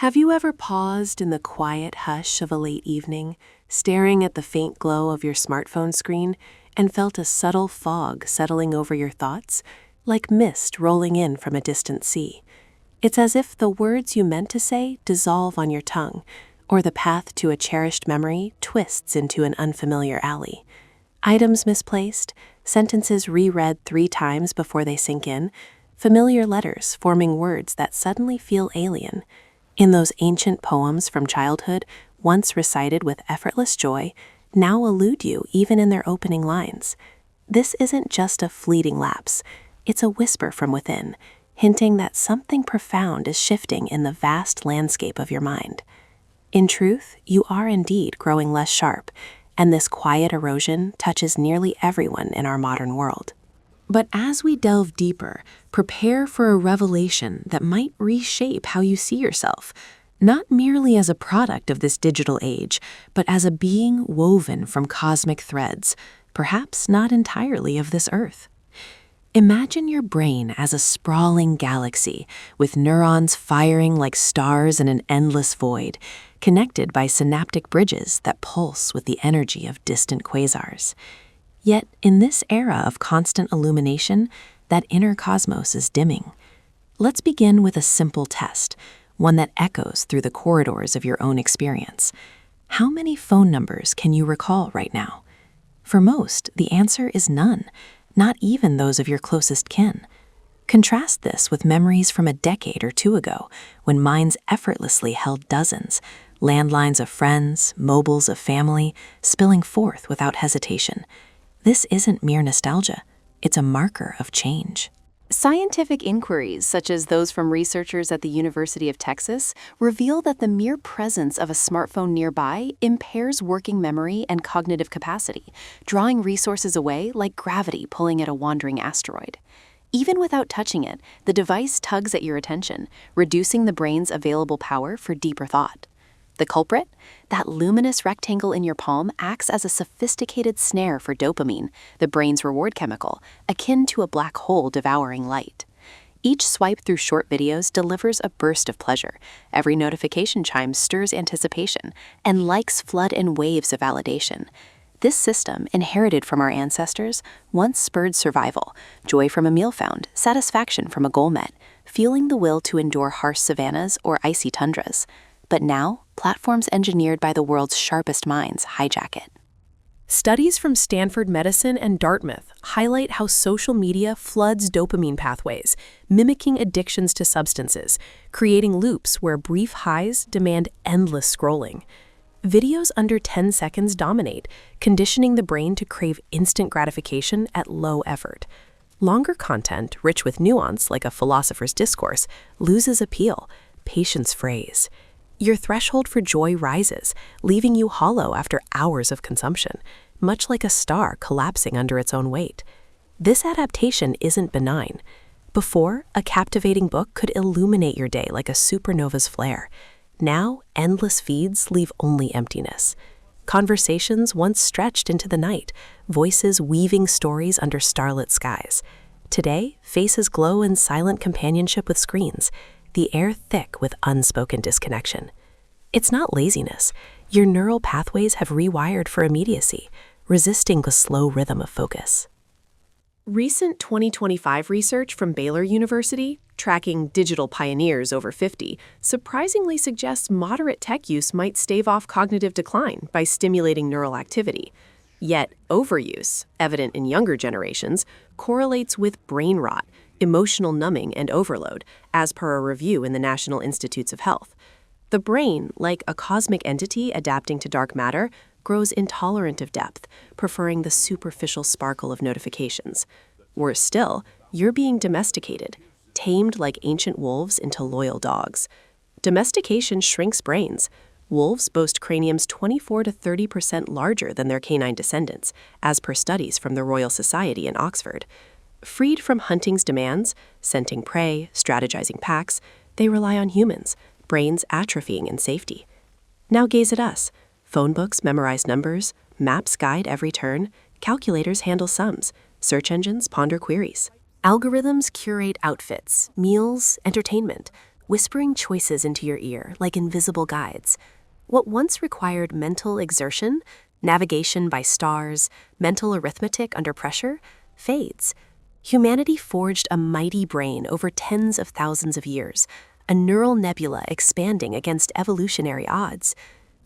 Have you ever paused in the quiet hush of a late evening, staring at the faint glow of your smartphone screen, and felt a subtle fog settling over your thoughts, like mist rolling in from a distant sea? It's as if the words you meant to say dissolve on your tongue, or the path to a cherished memory twists into an unfamiliar alley. Items misplaced, sentences reread 3 times before they sink in, familiar letters forming words that suddenly feel alien. In those ancient poems from childhood, once recited with effortless joy, now elude you even in their opening lines. This isn't just a fleeting lapse, it's a whisper from within, hinting that something profound is shifting in the vast landscape of your mind. In truth, you are indeed growing less sharp, and this quiet erosion touches nearly everyone in our modern world. But as we delve deeper, prepare for a revelation that might reshape how you see yourself, not merely as a product of this digital age, but as a being woven from cosmic threads, perhaps not entirely of this earth. Imagine your brain as a sprawling galaxy, with neurons firing like stars in an endless void, connected by synaptic bridges that pulse with the energy of distant quasars. Yet, in this era of constant illumination, that inner cosmos is dimming. Let's begin with a simple test, one that echoes through the corridors of your own experience. How many phone numbers can you recall right now? For most, the answer is none, not even those of your closest kin. Contrast this with memories from a decade or 2 ago, when minds effortlessly held dozens, landlines of friends, mobiles of family, spilling forth without hesitation. This isn't mere nostalgia, it's a marker of change. Scientific inquiries, such as those from researchers at the University of Texas, reveal that the mere presence of a smartphone nearby impairs working memory and cognitive capacity, drawing resources away like gravity pulling at a wandering asteroid. Even without touching it, the device tugs at your attention, reducing the brain's available power for deeper thought. The culprit? That luminous rectangle in your palm acts as a sophisticated snare for dopamine, the brain's reward chemical, akin to a black hole devouring light. Each swipe through short videos delivers a burst of pleasure. Every notification chime stirs anticipation, and likes flood in waves of validation. This system, inherited from our ancestors, once spurred survival, joy from a meal found, satisfaction from a goal met, fueling the will to endure harsh savannas or icy tundras. But now, platforms engineered by the world's sharpest minds hijack it. Studies from Stanford Medicine and Dartmouth highlight how social media floods dopamine pathways, mimicking addictions to substances, creating loops where brief highs demand endless scrolling. Videos under 10 seconds dominate, conditioning the brain to crave instant gratification at low effort. Longer content, rich with nuance like a philosopher's discourse, loses appeal. Patience frays. Your threshold for joy rises, leaving you hollow after hours of consumption, much like a star collapsing under its own weight. This adaptation isn't benign. Before, a captivating book could illuminate your day like a supernova's flare. Now, endless feeds leave only emptiness. Conversations once stretched into the night, voices weaving stories under starlit skies. Today, faces glow in silent companionship with screens, the air thick with unspoken disconnection. It's not laziness. Your neural pathways have rewired for immediacy, resisting the slow rhythm of focus. Recent 2025 research from Baylor University, tracking digital pioneers over 50, surprisingly suggests moderate tech use might stave off cognitive decline by stimulating neural activity. Yet, overuse, evident in younger generations, correlates with brain rot, emotional numbing, and overload, as per a review in the National Institutes of Health. The brain, like a cosmic entity adapting to dark matter, grows intolerant of depth, preferring the superficial sparkle of notifications. Worse still, you're being domesticated, tamed like ancient wolves into loyal dogs. Domestication shrinks brains. Wolves boast craniums 24 to 30% larger than their canine descendants, as per studies from the Royal Society in Oxford. Freed from hunting's demands, scenting prey, strategizing packs, they rely on humans, brains atrophying in safety. Now gaze at us. Phone books memorize numbers, maps guide every turn, calculators handle sums, search engines ponder queries. Algorithms curate outfits, meals, entertainment, whispering choices into your ear like invisible guides. What once required mental exertion, navigation by stars, mental arithmetic under pressure, fades. Humanity forged a mighty brain over tens of thousands of years, a neural nebula expanding against evolutionary odds.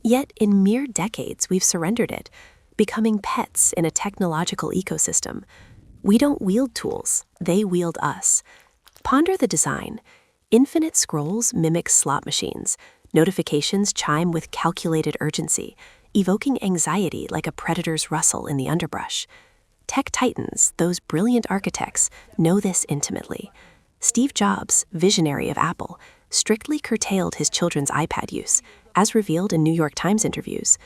Yet in mere decades we've surrendered it, becoming pets in a technological ecosystem. We don't wield tools, they wield us. Ponder the design. Infinite scrolls mimic slot machines. Notifications chime with calculated urgency, evoking anxiety like a predator's rustle in the underbrush. Tech titans, those brilliant architects, know this intimately. Steve Jobs, visionary of Apple, strictly curtailed his children's iPad use, as revealed in New York Times interviews.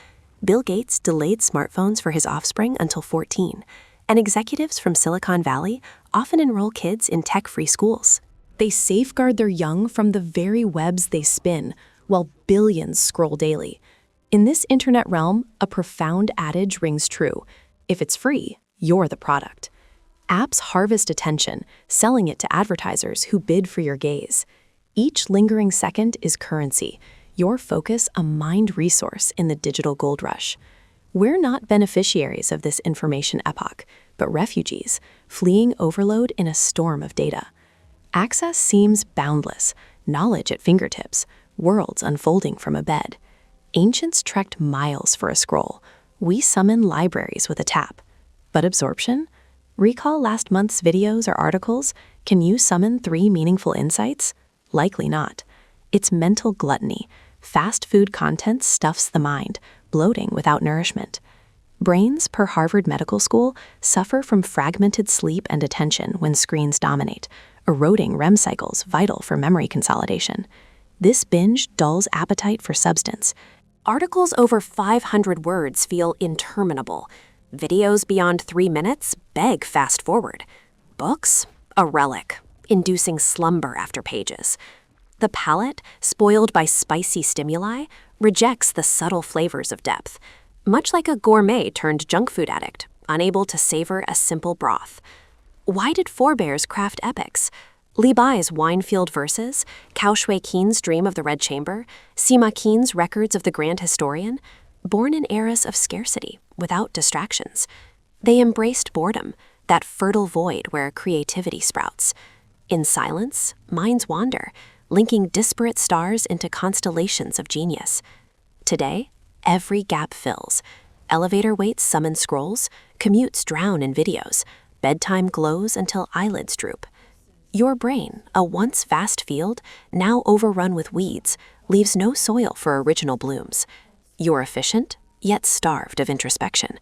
Bill Gates delayed smartphones for his offspring until 14, and executives from Silicon Valley often enroll kids in tech-free schools. They safeguard their young from the very webs they spin, while billions scroll daily. In this internet realm, a profound adage rings true. If it's free, you're the product. Apps harvest attention, selling it to advertisers who bid for your gaze. Each lingering second is currency, your focus a mined resource in the digital gold rush. We're not beneficiaries of this information epoch, but refugees, fleeing overload in a storm of data. Access seems boundless, knowledge at fingertips, worlds unfolding from a bed. Ancients trekked miles for a scroll. We summon libraries with a tap. But absorption? Recall last month's videos or articles? Can you summon 3 meaningful insights? Likely not. It's mental gluttony. Fast food content stuffs the mind, bloating without nourishment. Brains, per Harvard Medical School, suffer from fragmented sleep and attention when screens dominate, eroding REM cycles vital for memory consolidation. This binge dulls appetite for substance. Articles over 500 words feel interminable. Videos beyond 3 minutes beg fast forward. Books? A relic, inducing slumber after pages. The palate, spoiled by spicy stimuli, rejects the subtle flavors of depth, much like a gourmet turned junk food addict, unable to savor a simple broth. Why did forebears craft epics? Li Bai's wine-field verses, Cao Shui Qin's Dream of the Red Chamber, Sima Qian's Records of the Grand Historian, born in eras of scarcity, without distractions. They embraced boredom, that fertile void where creativity sprouts. In silence, minds wander, linking disparate stars into constellations of genius. Today, every gap fills. Elevator waits summon scrolls, commutes drown in videos, bedtime glows until eyelids droop. Your brain, a once vast field, now overrun with weeds, leaves no soil for original blooms. You're efficient, yet starved of introspection.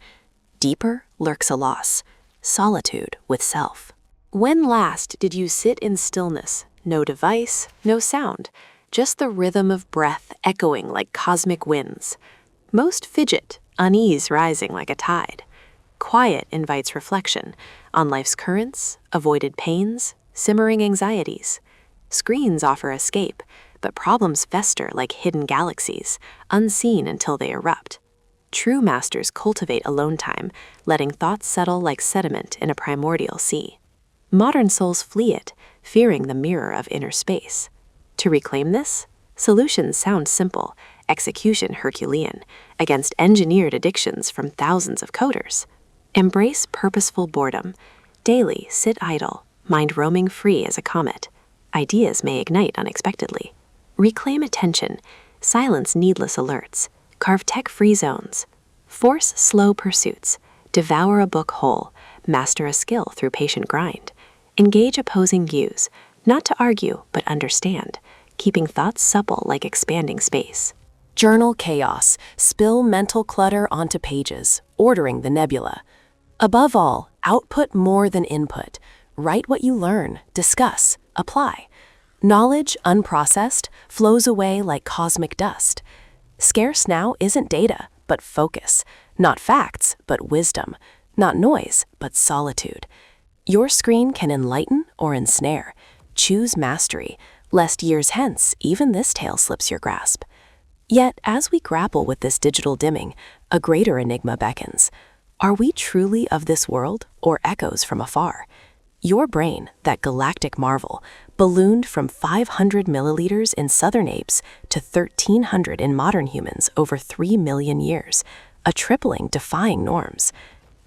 Deeper lurks a loss, solitude with self. When last did you sit in stillness? No device, no sound, just the rhythm of breath echoing like cosmic winds. Most fidget, unease rising like a tide. Quiet invites reflection on life's currents, avoided pains, simmering anxieties. Screens offer escape, but problems fester like hidden galaxies, unseen until they erupt. True masters cultivate alone time, letting thoughts settle like sediment in a primordial sea. Modern souls flee it, fearing the mirror of inner space. To reclaim this, solutions sound simple, execution Herculean, against engineered addictions from thousands of coders. Embrace purposeful boredom. Daily sit idle, mind roaming free as a comet. Ideas may ignite unexpectedly. Reclaim attention, silence needless alerts, carve tech-free zones. Force slow pursuits, devour a book whole, master a skill through patient grind. Engage opposing views, not to argue, but understand, keeping thoughts supple like expanding space. Journal chaos, spill mental clutter onto pages, ordering the nebula. Above all, output more than input. Write what you learn, discuss, apply. Knowledge, unprocessed, flows away like cosmic dust. Scarce now isn't data, but focus. Not facts, but wisdom. Not noise, but solitude. Your screen can enlighten or ensnare. Choose mastery, lest years hence even this tale slips your grasp. Yet, as we grapple with this digital dimming, a greater enigma beckons. Are we truly of this world, or echoes from afar? Your brain, that galactic marvel, ballooned from 500 milliliters in southern apes to 1,300 in modern humans over 3 million years, a tripling defying norms.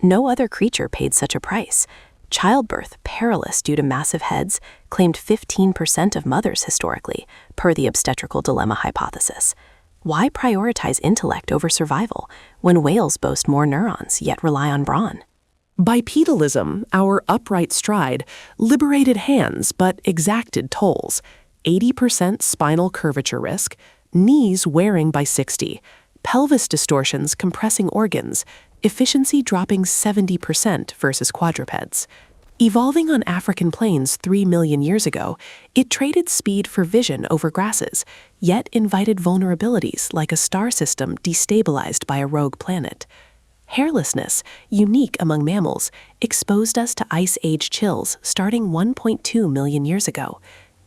No other creature paid such a price. Childbirth, perilous due to massive heads, claimed 15% of mothers historically, per the obstetrical dilemma hypothesis. Why prioritize intellect over survival when whales boast more neurons yet rely on brawn? Bipedalism, our upright stride, liberated hands but exacted tolls. 80% spinal curvature risk, knees wearing by 60, pelvis distortions compressing organs, efficiency dropping 70% versus quadrupeds. Evolving on African plains 3 million years ago, it traded speed for vision over grasses, yet invited vulnerabilities like a star system destabilized by a rogue planet. Hairlessness, unique among mammals, exposed us to ice age chills starting 1.2 million years ago.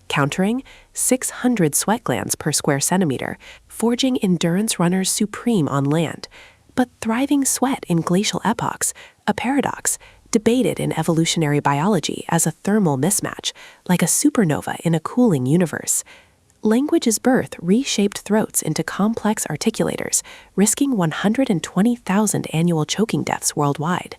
Countering, 600 sweat glands per square centimeter, forging endurance runners supreme on land. But thriving sweat in glacial epochs, a paradox, debated in evolutionary biology as a thermal mismatch, like a supernova in a cooling universe. Language's birth reshaped throats into complex articulators, risking 120,000 annual choking deaths worldwide.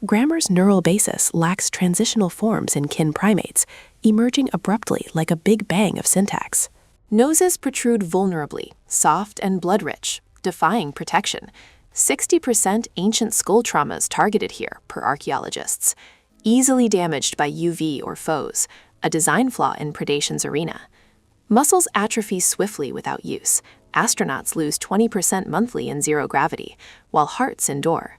Grammar's neural basis lacks transitional forms in kin primates, emerging abruptly like a big bang of syntax. Noses protrude vulnerably, soft and blood-rich, defying protection. 60% ancient skull traumas targeted here, per archaeologists. Easily damaged by UV or foes, a design flaw in predation's arena. Muscles atrophy swiftly without use. Astronauts lose 20% monthly in zero gravity, while hearts endure.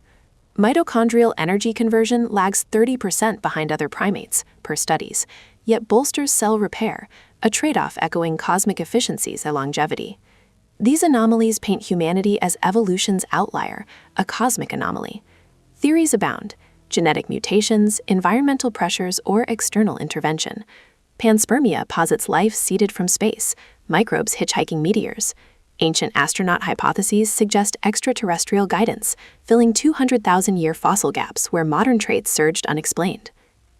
Mitochondrial energy conversion lags 30% behind other primates, per studies, yet bolsters cell repair, a trade-off echoing cosmic efficiencies and longevity. These anomalies paint humanity as evolution's outlier, a cosmic anomaly. Theories abound: genetic mutations, environmental pressures, or external intervention. Panspermia posits life seeded from space, microbes hitchhiking meteors. Ancient astronaut hypotheses suggest extraterrestrial guidance, filling 200,000-year fossil gaps where modern traits surged unexplained.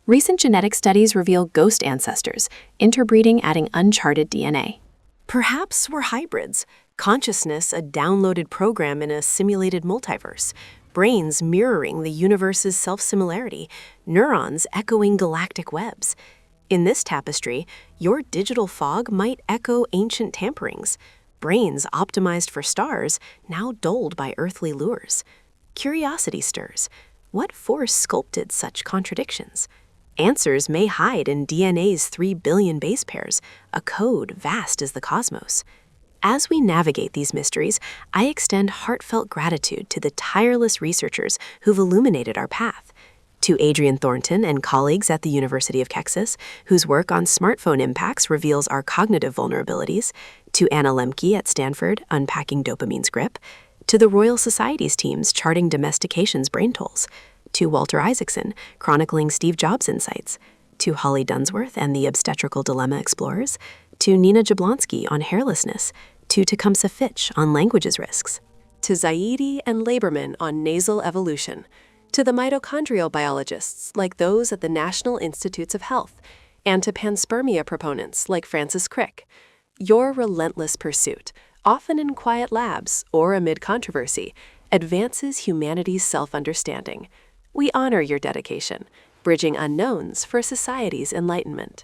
Recent genetic studies reveal ghost ancestors, interbreeding adding uncharted DNA. Perhaps we're hybrids, consciousness a downloaded program in a simulated multiverse, brains mirroring the universe's self-similarity, neurons echoing galactic webs. In this tapestry, your digital fog might echo ancient tamperings, brains optimized for stars now dulled by earthly lures. Curiosity stirs. What force sculpted such contradictions? Answers may hide in DNA's 3 billion base pairs, a code vast as the cosmos. As we navigate these mysteries, I extend heartfelt gratitude to the tireless researchers who've illuminated our path. To Adrian Thornton and colleagues at the University of Texas, whose work on smartphone impacts reveals our cognitive vulnerabilities. To Anna Lemke at Stanford, unpacking dopamine's grip. To the Royal Society's teams charting domestication's brain tolls. To Walter Isaacson, chronicling Steve Jobs' insights. To Holly Dunsworth and the obstetrical dilemma explorers. To Nina Jablonski on hairlessness. To Tecumseh Fitch on language's risks. To Zaidi and Laberman on nasal evolution. To the mitochondrial biologists like those at the National Institutes of Health, and to panspermia proponents like Francis Crick. Your relentless pursuit, often in quiet labs or amid controversy, advances humanity's self-understanding. We honor your dedication, bridging unknowns for society's enlightenment.